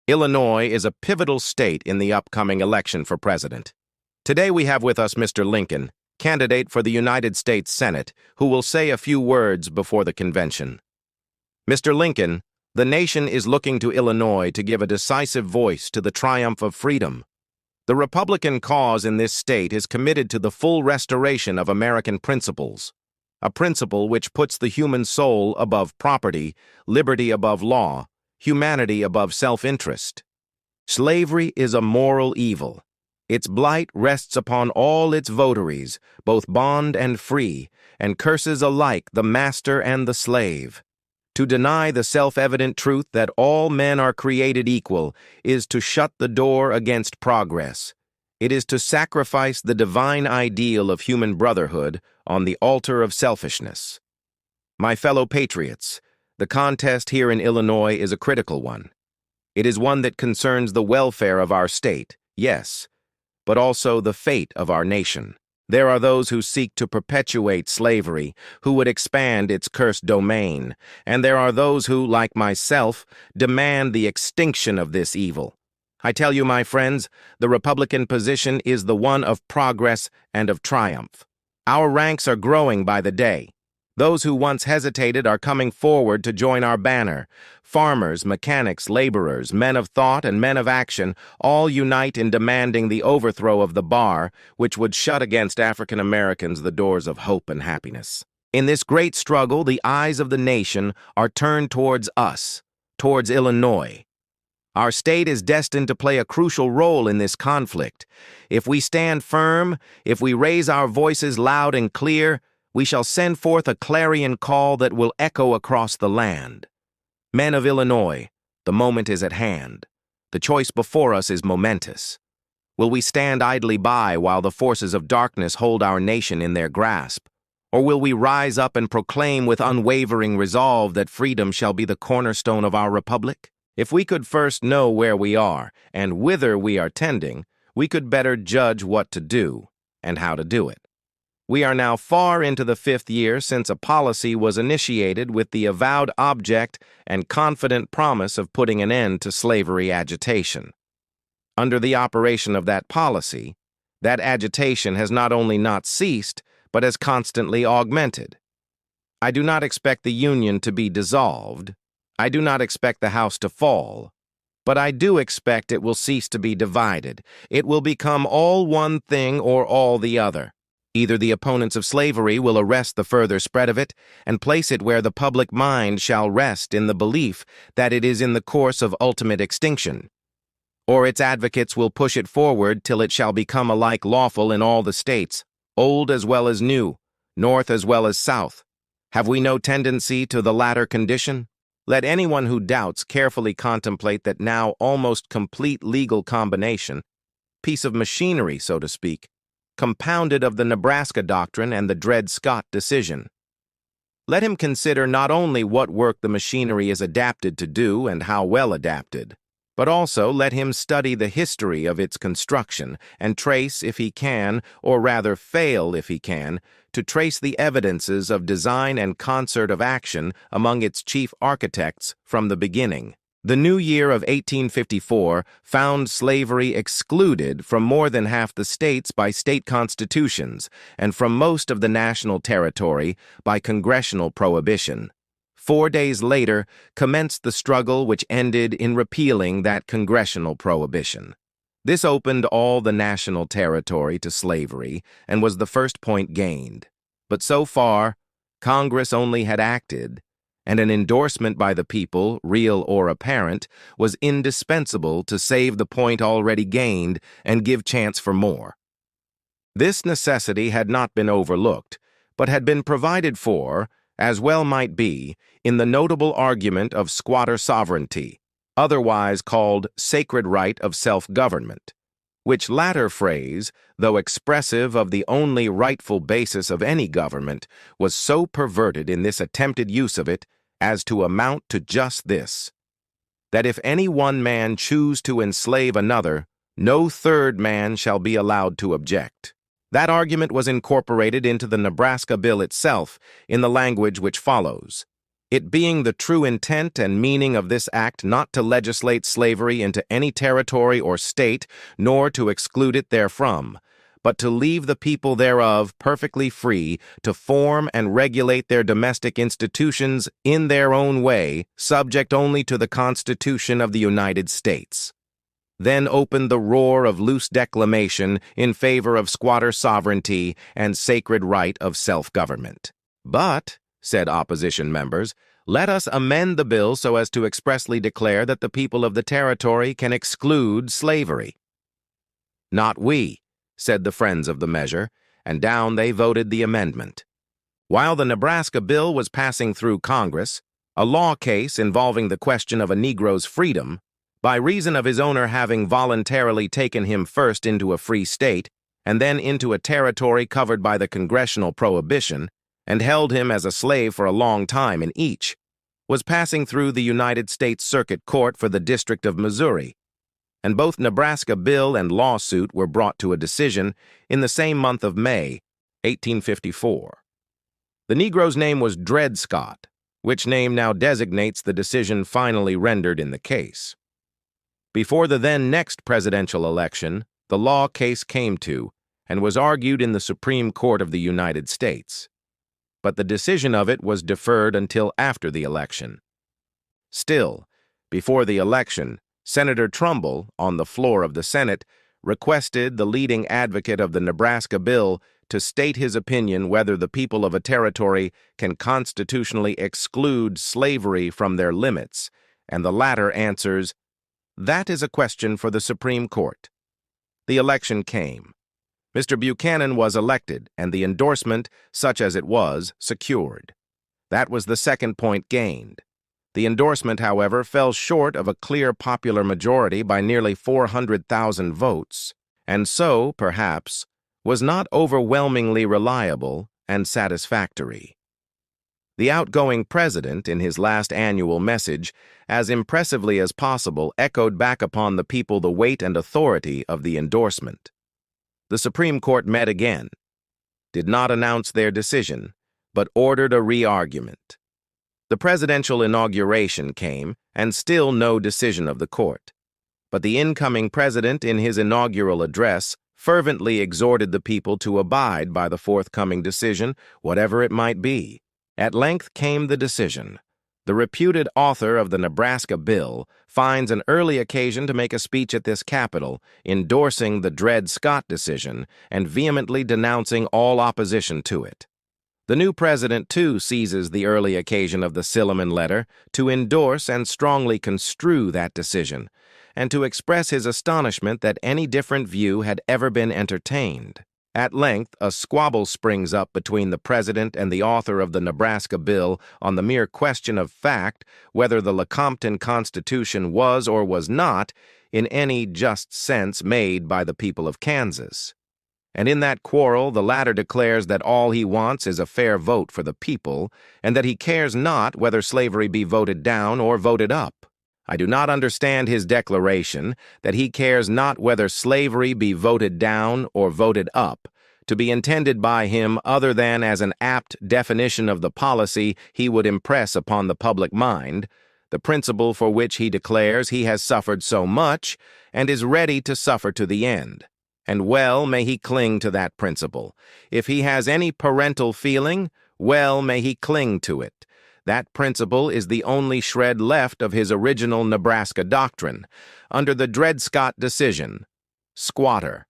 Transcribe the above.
Illinois is a pivotal state in the upcoming election for president. Today we have with us Mr. Lincoln, candidate for the United States Senate, who will say a few words before the convention. Mr. Lincoln, the nation is looking to Illinois to give a decisive voice to the triumph of freedom. The Republican cause in this state is committed to the full restoration of American principles, a principle which puts the human soul above property, liberty above law, humanity above self-interest. Slavery is a moral evil. Its blight rests upon all its votaries, both bond and free, and curses alike the master and the slave. To deny the self-evident truth that all men are created equal is to shut the door against progress. It is to sacrifice the divine ideal of human brotherhood on the altar of selfishness. My fellow patriots, the contest here in Illinois is a critical one. It is one that concerns the welfare of our state, yes, but also the fate of our nation. There are those who seek to perpetuate slavery, who would expand its cursed domain, and there are those who, like myself, demand the extinction of this evil. I tell you, my friends, the Republican position is the one of progress and of triumph. Our ranks are growing by the day. Those who once hesitated are coming forward to join our banner. Farmers, mechanics, laborers, men of thought, and men of action all unite in demanding the overthrow of the bar, which would shut against African Americans the doors of hope and happiness. In this great struggle, the eyes of the nation are turned towards us, towards Illinois. Our state is destined to play a crucial role in this conflict. If we stand firm, if we raise our voices loud and clear, we shall send forth a clarion call that will echo across the land. Men of Illinois, the moment is at hand. The choice before us is momentous. Will we stand idly by while the forces of darkness hold our nation in their grasp? Or will we rise up and proclaim with unwavering resolve that freedom shall be the cornerstone of our republic? If we could first know where we are and whither we are tending, we could better judge what to do and how to do it. We are now far into the 5th year since a policy was initiated with the avowed object and confident promise of putting an end to slavery agitation. Under the operation of that policy, that agitation has not only not ceased, but has constantly augmented. I do not expect the Union to be dissolved. I do not expect the House to fall. But I do expect it will cease to be divided. It will become all one thing or all the other. Either the opponents of slavery will arrest the further spread of it and place it where the public mind shall rest in the belief that it is in the course of ultimate extinction, or its advocates will push it forward till it shall become alike lawful in all the states, old as well as new, north as well as south. Have we no tendency to the latter condition? Let anyone who doubts carefully contemplate that now almost complete legal combination, piece of machinery, so to speak, compounded of the Nebraska Doctrine and the Dred Scott decision. Let him consider not only what work the machinery is adapted to do and how well adapted, but also let him study the history of its construction and trace, if he can, or rather fail if he can, to trace the evidences of design and concert of action among its chief architects from the beginning. The new year of 1854 found slavery excluded from more than half the states by state constitutions and from most of the national territory by congressional prohibition. 4 days later commenced the struggle which ended in repealing that congressional prohibition. This opened all the national territory to slavery and was the first point gained. But so far, Congress only had acted, and an endorsement by the people, real or apparent, was indispensable to save the point already gained and give chance for more. This necessity had not been overlooked, but had been provided for, as well might be, in the notable argument of squatter sovereignty, otherwise called sacred right of self-government, which latter phrase, though expressive of the only rightful basis of any government, was so perverted in this attempted use of it as to amount to just this, that if any one man choose to enslave another, no third man shall be allowed to object. That argument was incorporated into the Nebraska bill itself in the language which follows. it being the true intent and meaning of this act not to legislate slavery into any territory or state, nor to exclude it therefrom, but to leave the people thereof perfectly free to form and regulate their domestic institutions in their own way, subject only to the Constitution of the United States. Then opened the roar of loose declamation in favor of squatter sovereignty and sacred right of self-government. But, said opposition members, let us amend the bill so as to expressly declare that the people of the territory can exclude slavery. Not we, said the friends of the measure, and down they voted the amendment. While the Nebraska bill was passing through Congress, a law case involving the question of a Negro's freedom, by reason of his owner having voluntarily taken him first into a free state and then into a territory covered by the congressional prohibition, and held him as a slave for a long time in each, was passing through the United States Circuit Court for the District of Missouri, and both Nebraska bill and lawsuit were brought to a decision in the same month of May, 1854. The Negro's name was Dred Scott, which name now designates the decision finally rendered in the case. Before the then next presidential election, the law case came to and was argued in the Supreme Court of the United States. But the decision of it was deferred until after the election. Still, before the election, Senator Trumbull, on the floor of the Senate, requested the leading advocate of the Nebraska bill to state his opinion whether the people of a territory can constitutionally exclude slavery from their limits, and the latter answers, "That is a question for the Supreme Court." The election came. Mr. Buchanan was elected, and the endorsement, such as it was, secured. That was the second point gained. The endorsement, however, fell short of a clear popular majority by nearly 400,000 votes, and so, perhaps, was not overwhelmingly reliable and satisfactory. The outgoing president, in his last annual message, as impressively as possible echoed back upon the people the weight and authority of the endorsement. The Supreme Court met again, did not announce their decision, but ordered a re-argument. The presidential inauguration came, and still no decision of the court. But the incoming president, in his inaugural address, fervently exhorted the people to abide by the forthcoming decision, whatever it might be. At length came the decision. The reputed author of the Nebraska bill finds an early occasion to make a speech at this Capitol, endorsing the Dred Scott decision and vehemently denouncing all opposition to it. The new president, too, seizes the early occasion of the Silliman letter to endorse and strongly construe that decision, and to express his astonishment that any different view had ever been entertained. At length, a squabble springs up between the president and the author of the Nebraska bill on the mere question of fact whether the Lecompton Constitution was or was not, in any just sense, made by the people of Kansas. And in that quarrel, the latter declares that all he wants is a fair vote for the people, and that he cares not whether slavery be voted down or voted up. I do not understand his declaration that he cares not whether slavery be voted down or voted up, to be intended by him other than as an apt definition of the policy he would impress upon the public mind, the principle for which he declares he has suffered so much and is ready to suffer to the end. And well may he cling to that principle. If he has any parental feeling, well may he cling to it. That principle is the only shred left of his original Nebraska doctrine. Under the Dred Scott decision, squatter,